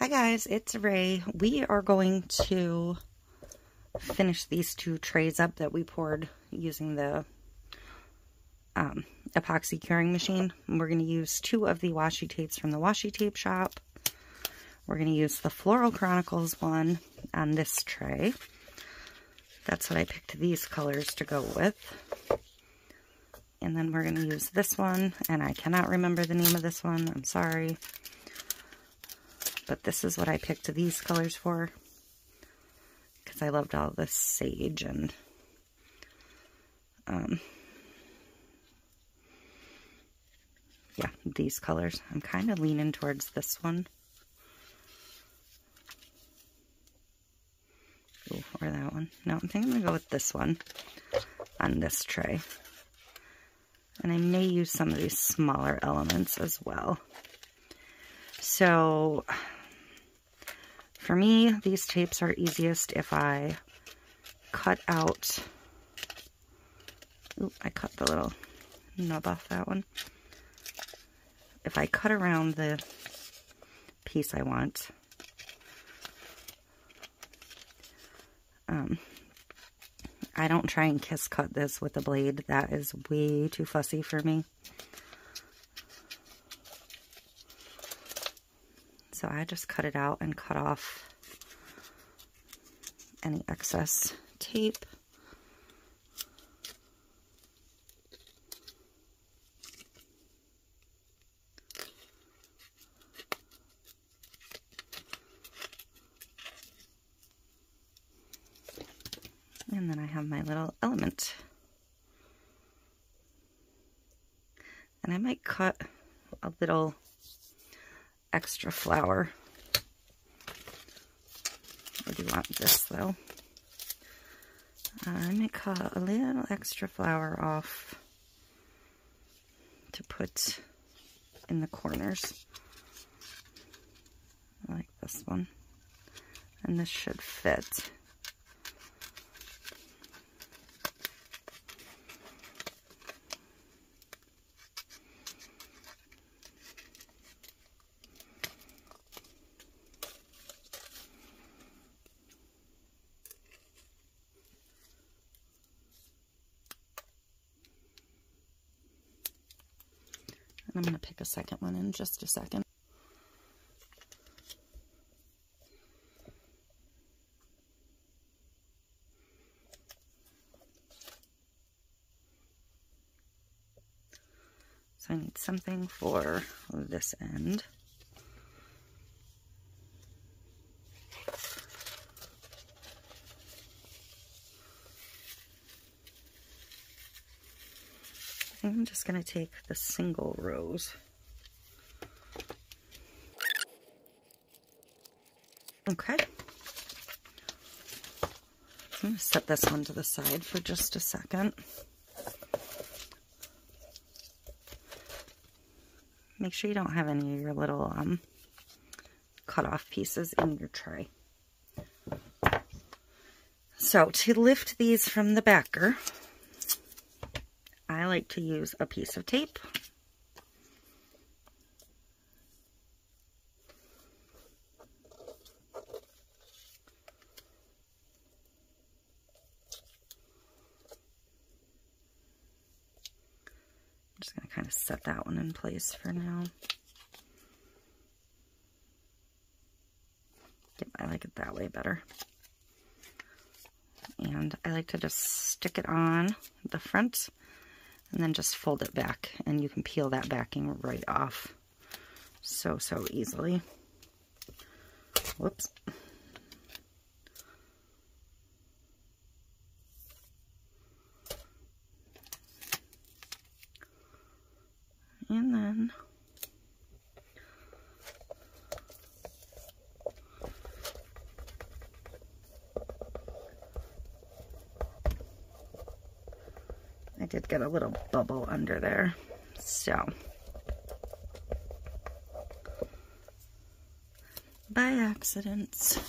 Hi guys, it's Ray. We are going to finish these two trays up that we poured using the epoxy curing machine. We're going to use 2 of the washi tapes from the Washi tape shop. We're going to use the Floral Chronicles one on this tray. That's what I picked these colors to go with. And then we're going to use this one, and I cannot remember the name of this one. I'm sorry. But this is what I picked these colors for, because I loved all this sage and yeah, these colors. I'm kind of leaning towards this one. Ooh, or that one. No, I think I'm going to go with this one on this tray. And I may use some of these smaller elements as well. So for me, these tapes are easiest if I cut out, ooh, I cut the little nub off that one. If I cut around the piece I want, I don't try and kiss cut this with a blade. That is way too fussy for me. So I just cut it out and cut off any excess tape. And then I have my little element. And I might cut a little extra flower. I do want this though. I might cut a little extra flower off to put in the corners. I like this one. And this should fit. I'm going to pick a second one in just a second. So I need something for this end. I'm just going to take the single rows. Okay. I'm going to set this one to the side for just a second. Make sure you don't have any of your little cut off pieces in your tray. So to lift these from the backer, I like to use a piece of tape. I'm just going to kind of set that one in place for now. Yep, I like it that way better. And I like to just stick it on the front and then just fold it back, and you can peel that backing right off so easily. Whoops. And then I did get a little bubble under there, so by accident,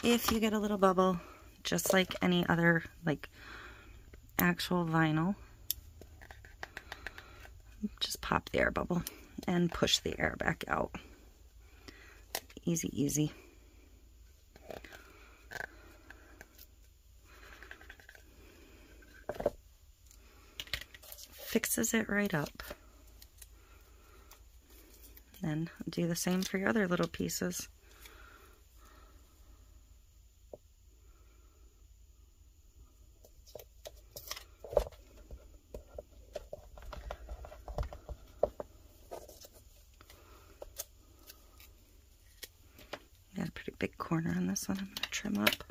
if you get a little bubble, just like any other like actual vinyl, just pop the air bubble and push the air back out. Easy, easy. Fixes it right up. Then do the same for your other little pieces. Got a pretty big corner on this one. I'm going to trim up.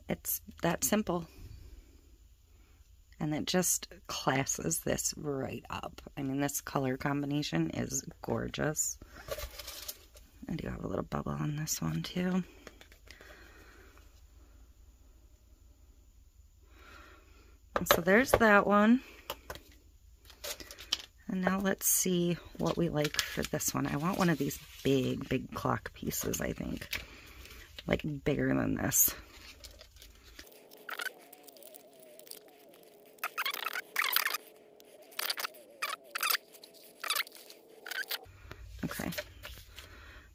It's that simple. And it just classes this right up. I mean, this color combination is gorgeous. I do have a little bubble on this one too. And so there's that one. And now let's see what we like for this one. I want one of these big clock pieces, I think. Like bigger than this. Okay,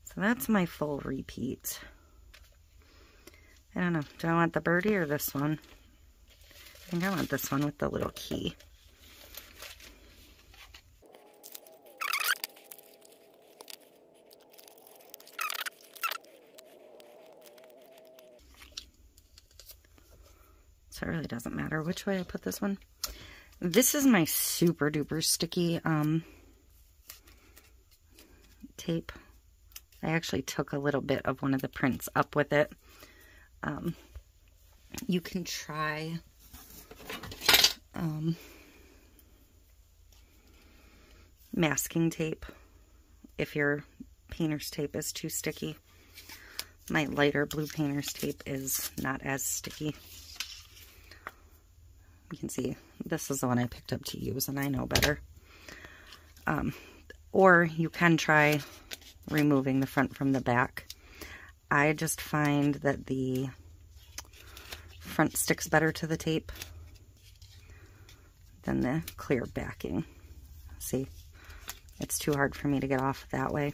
so that's my full repeat. I don't know, do I want the birdie or this one? I think I want this one with the little key. So it really doesn't matter which way I put this one. This is my super duper sticky tape. I actually took a little bit of one of the prints up with it. You can try masking tape if your painter's tape is too sticky. My lighter blue painter's tape is not as sticky. You can see this is the one I picked up to use, and I know better. Or you can try removing the front from the back. I just find that the front sticks better to the tape than the clear backing. See, it's too hard for me to get off that way.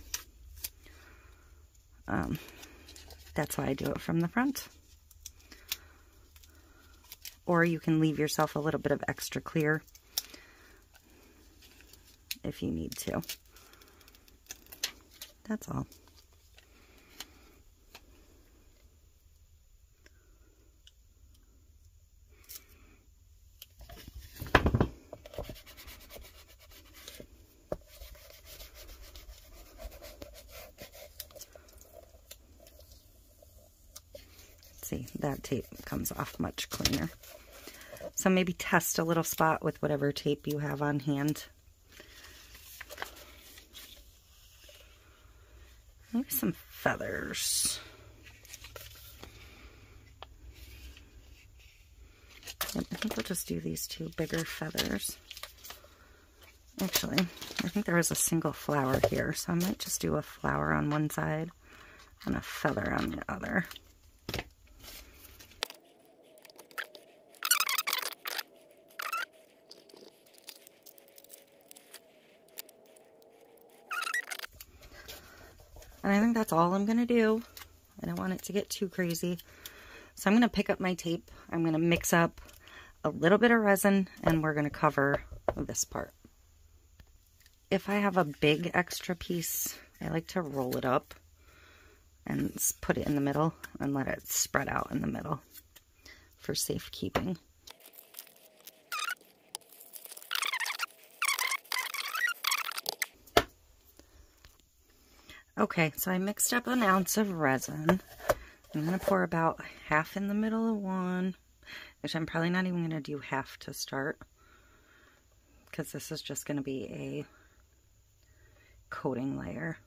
That's why I do it from the front. Or you can leave yourself a little bit of extra clear if you need to. That's all. See, that tape comes off much cleaner. So maybe test a little spot with whatever tape you have on hand. Maybe some feathers. Yep, I think we'll just do these two bigger feathers. Actually, I think there was a single flower here, so I might just do a flower on one side and a feather on the other. And I think that's all I'm going to do. I don't want it to get too crazy. So I'm going to pick up my tape. I'm going to mix up a little bit of resin, and we're going to cover this part. If I have a big extra piece, I like to roll it up and put it in the middle and let it spread out in the middle for safekeeping. Okay, so I mixed up an ounce of resin. I'm going to pour about half in the middle of one, which I'm probably not even going to do half to start, because this is just going to be a coating layer.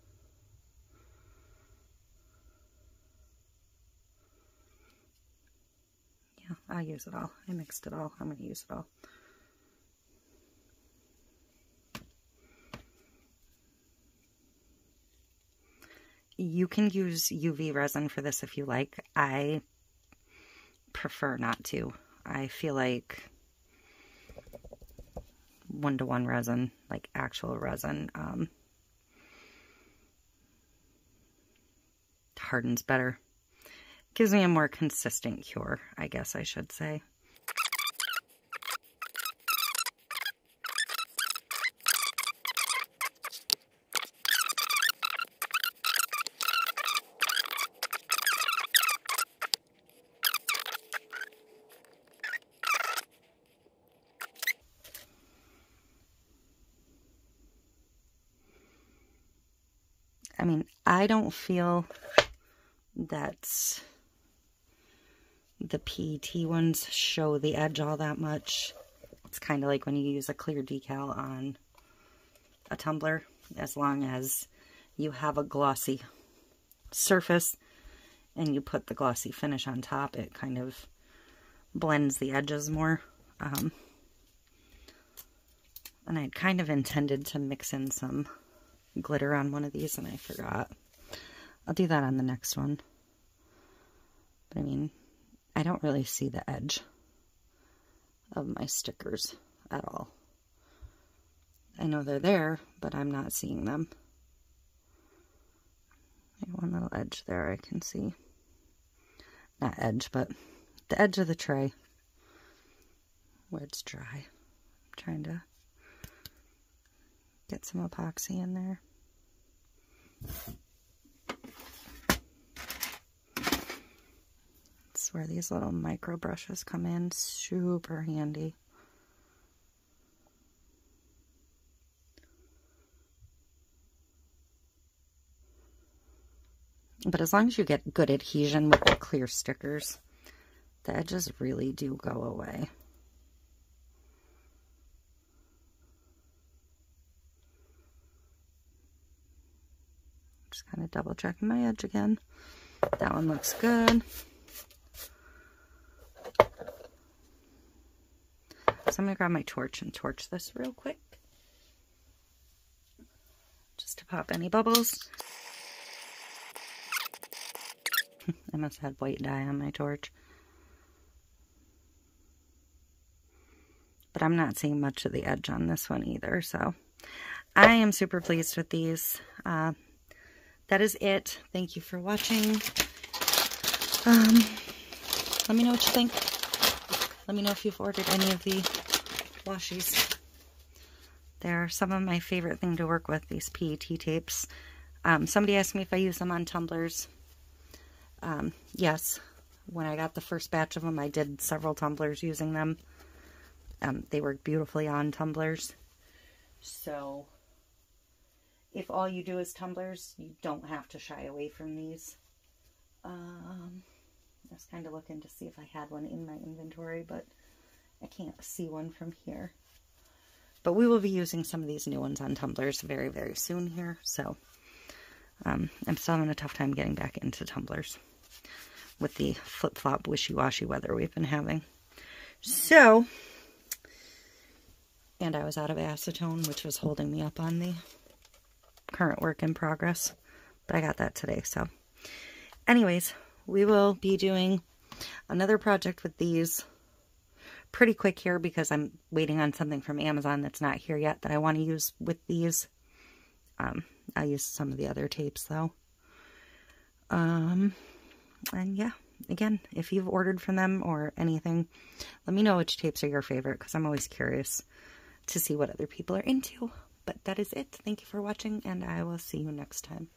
I'll use it all. I mixed it all. I'm going to use it all. You can use UV resin for this if you like. I prefer not to. I feel like 1-to-1 resin, like actual resin, hardens better. Gives me a more consistent cure, I guess I should say. I mean, I don't feel that the PET ones show the edge all that much. It's kind of like when you use a clear decal on a tumbler. As long as you have a glossy surface and you put the glossy finish on top, it kind of blends the edges more. And I kind of intended to mix in some glitter on one of these and I forgot. I'll do that on the next one. But I mean, I don't really see the edge of my stickers at all. I know they're there, but I'm not seeing them. One little edge there I can see. Not edge, but the edge of the tray where it's dry. I'm trying to get some epoxy in there. That's where these little micro brushes come in. Super handy. But as long as you get good adhesion with the clear stickers, the edges really do go away. Just kind of double checking my edge again. That one looks good. So I'm going to grab my torch and torch this real quick. Just to pop any bubbles. I must have had white dye on my torch. But I'm not seeing much of the edge on this one either, so I am super pleased with these. That is it. Thank you for watching. Let me know what you think. Let me know if you've ordered any of the washies. They're some of my favorite thing to work with, these PET tapes. Somebody asked me if I use them on tumblers. Yes. When I got the first batch of them, I did several tumblers using them. They work beautifully on tumblers. So if all you do is tumblers, you don't have to shy away from these. I was kind of looking to see if I had one in my inventory, but I can't see one from here. But we will be using some of these new ones on tumblers very, very soon here. So I'm still having a tough time getting back into tumblers with the flip-flop wishy-washy weather we've been having. So, and I was out of acetone, which was holding me up on the current work in progress, but I got that today. So anyways, we will be doing another project with these pretty quick here because I'm waiting on something from Amazon that's not here yet that I want to use with these. I used some of the other tapes though. And yeah, again, if you've ordered from them or anything, let me know which tapes are your favorite because I'm always curious to see what other people are into. But that is it. Thank you for watching, and I will see you next time.